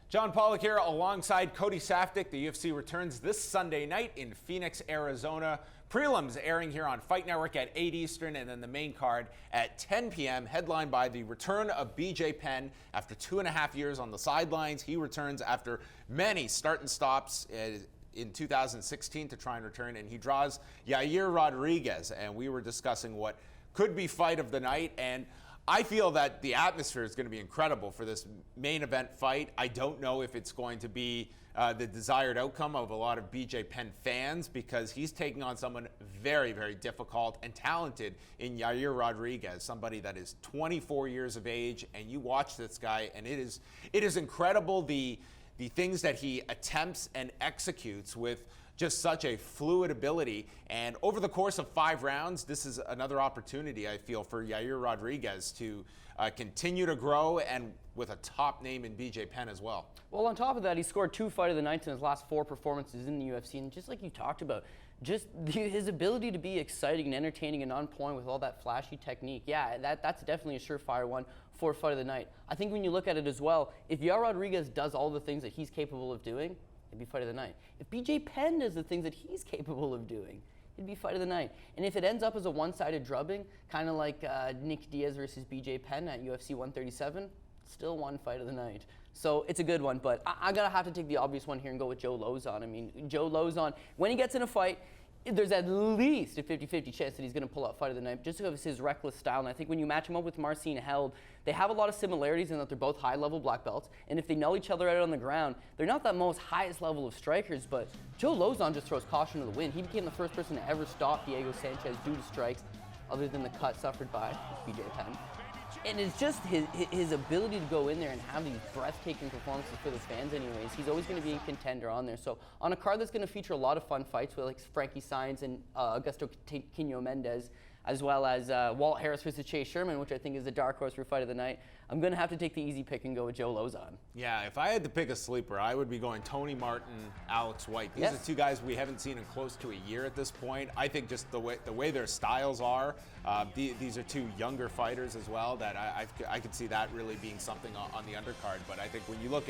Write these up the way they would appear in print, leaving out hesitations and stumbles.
John Pollock here alongside Cody Safdie. The UFC returns this Sunday night in Phoenix, Arizona. Prelims airing here on Fight Network at 8 Eastern, and then the main card at 10 p.m. headlined by the return of BJ Penn. After 2.5 years on the sidelines, he returns after many start and stops in 2016 to try and return, and he draws Yair Rodriguez. And we were discussing what could be fight of the night, and I feel that the atmosphere is going to be incredible for this main event fight. I don't know if it's going to be the desired outcome of a lot of BJ Penn fans, because he's taking on someone very, very difficult and talented in Yair Rodriguez, somebody that is 24 years of age. And you watch this guy, and it is incredible the things that he attempts and executes with just such a fluid ability. And over the course of 5 rounds, this is another opportunity, I feel, for Yair Rodriguez to continue to grow, and with a top name in BJ Penn as well. Well, on top of that, he scored 2 Fight of the Nights in his last 4 performances in the UFC. And just like you talked about, just his ability to be exciting and entertaining and on point with all that flashy technique. Yeah, that's definitely a surefire one for Fight of the Night. I think when you look at it as well, if Yair Rodriguez does all the things that he's capable of doing, it'd be Fight of the Night. If BJ Penn does the things that he's capable of doing, it'd be Fight of the Night. And if it ends up as a one-sided drubbing, kind of like Nick Diaz versus BJ Penn at UFC 137, still one Fight of the Night. So it's a good one, but I gotta have to take the obvious one here and go with Joe Lauzon. I mean, Joe Lauzon, when he gets in a fight, there's at least a 50-50 chance that he's going to pull out Fight of the Night just because of his reckless style. And I think when you match him up with Marcin Held, they have a lot of similarities in that they're both high-level black belts. And if they null each other out on the ground, they're not that most highest level of strikers, but Joe Lauzon just throws caution to the wind. He became the first person to ever stop Diego Sanchez due to strikes, other than the cut suffered by BJ Penn. And it's just his ability to go in there and have these breathtaking performances for the fans anyways. He's always going to be a contender on there. So on a card that's going to feature a lot of fun fights with like Frankie Saenz and Augusto Quino Mendez, as well as Walt Harris versus Chase Sherman, which I think is the dark horse for Fight of the Night, I'm going to have to take the easy pick and go with Joe Lauzon. Yeah, if I had to pick a sleeper, I would be going Tony Martin, Alex White. These are 2 guys we haven't seen in close to a year at this point. I think just the way their styles are, these are 2 younger fighters as well, that I could see that really being something on the undercard. But I think when you look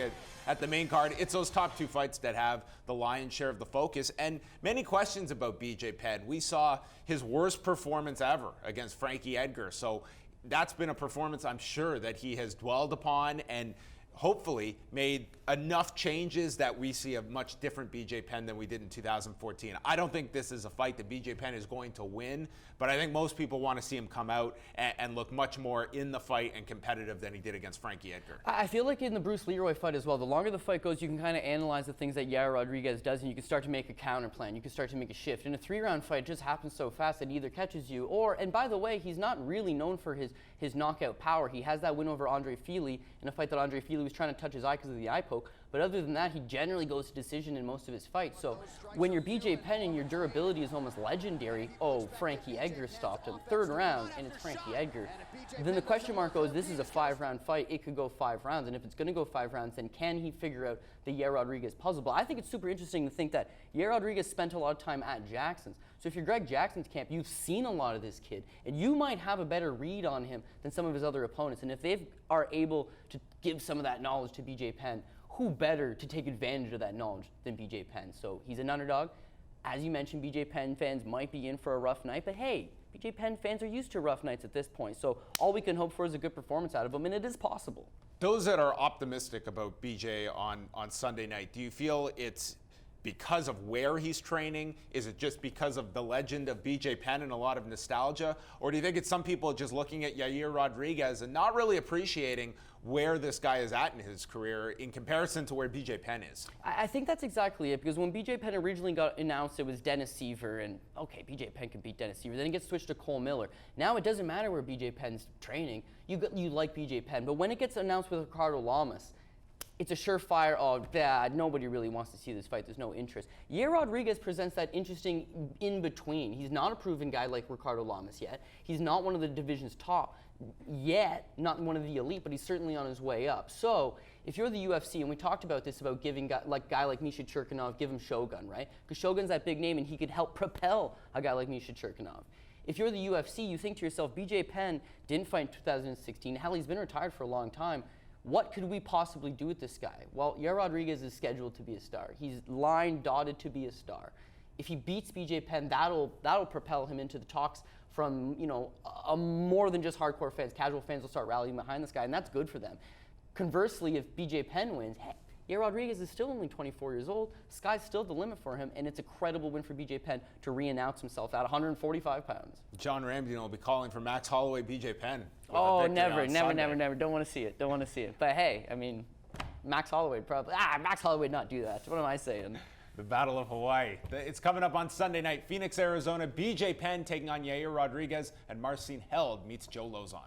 at the main card, it's those top 2 fights that have the lion's share of the focus. And many questions about BJ Penn. We saw his worst performance ever against Frankie Edgar. So that's been a performance I'm sure that he has dwelled upon, and hopefully made enough changes that we see a much different BJ Penn than we did in 2014. I don't think this is a fight that BJ Penn is going to win, but I think most people want to see him come out and look much more in the fight and competitive than he did against Frankie Edgar. I feel like in the Bruce Leroy fight as well, the longer the fight goes, you can kind of analyze the things that Yair Rodriguez does, and you can start to make a counter plan. You can start to make a shift. In a 3-round fight, it just happens so fast that he either catches you or, and by the way, he's not really known for his knockout power. He has that win over Andre Fili in a fight that Andre Fili was trying to touch his eye because of the eye poke, but other than that, he generally goes to decision in most of his fights. So when you're BJ Penn and your durability is almost legendary, oh, Frankie Edgar stopped him, 3rd round, and it's Frankie Edgar, then the question mark goes, this is a 5-round fight, it could go 5 rounds, and if it's going to go 5 rounds, then can he figure out the Yair Rodriguez puzzle? But I think it's super interesting to think that Yair Rodriguez spent a lot of time at Jackson's. So if you're Greg Jackson's camp, you've seen a lot of this kid, and you might have a better read on him than some of his other opponents. And if they are able to give some of that knowledge to BJ Penn, who better to take advantage of that knowledge than BJ Penn? So he's an underdog. As you mentioned, BJ Penn fans might be in for a rough night, but hey, BJ Penn fans are used to rough nights at this point. So all we can hope for is a good performance out of him, and it is possible. Those that are optimistic about BJ on Sunday night, do you feel it's because of where he's training? Is it just because of the legend of BJ Penn and a lot of nostalgia? Or do you think it's some people just looking at Yair Rodriguez and not really appreciating where this guy is at in his career in comparison to where BJ Penn is? I think that's exactly it, because when BJ Penn originally got announced, it was Dennis Seaver, and okay, BJ Penn can beat Dennis Seaver. Then it gets switched to Cole Miller. Now it doesn't matter where BJ Penn's training. You like BJ Penn. But when it gets announced with Ricardo Lamas, it's a surefire, nobody really wants to see this fight. There's no interest. Yair Rodriguez presents that interesting in-between. He's not a proven guy like Ricardo Lamas yet. He's not one of the division's top yet, not one of the elite, but he's certainly on his way up. So if you're the UFC, and we talked about this, about giving guy like Misha Cirkunov, give him Shogun, right? Because Shogun's that big name, and he could help propel a guy like Misha Cirkunov. If you're the UFC, you think to yourself, BJ Penn didn't fight in 2016. Hell, he's been retired for a long time. what could we possibly do with this guy? Well, Yair Rodriguez is scheduled to be a star. He's line dotted to be a star. If he beats BJ Penn, that'll propel him into the talks from, you know, more than just hardcore fans. Casual fans will start rallying behind this guy, and that's good for them. Conversely, if BJ Penn wins, hey, Yair Rodriguez is still only 24 years old. Sky's still the limit for him, and it's a credible win for BJ Penn to re-announce himself at 145 pounds. John Ramsey will be calling for Max Holloway, BJ Penn. Oh, never. Don't want to see it. But hey, I mean, Max Holloway Max Holloway would not do that. What am I saying? The Battle of Hawaii. It's coming up on Sunday night. Phoenix, Arizona. BJ Penn taking on Yair Rodriguez, and Marcin Held meets Joe Lozon.